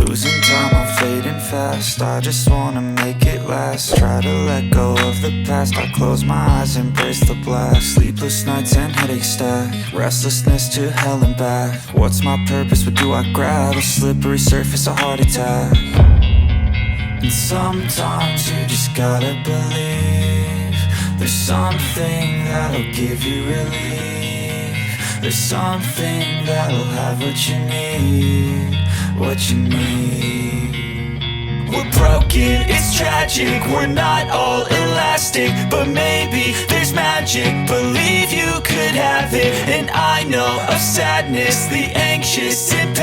Losing time, I'm fading fast. I just wanna make it last. Try to let go of the past. I close my eyes, embrace the blast. Sleepless nights and headaches stack. Restlessness to hell and back. What's my purpose? What do I grab? A slippery surface, a heart attack. And sometimes you just gotta believe there's something that'll give you relief. There's something that'll have what you need. What you need. We're broken, it's tragic. We're not all elastic, but maybe there's magic. Believe you could have it. And I know of sadness, the anxious and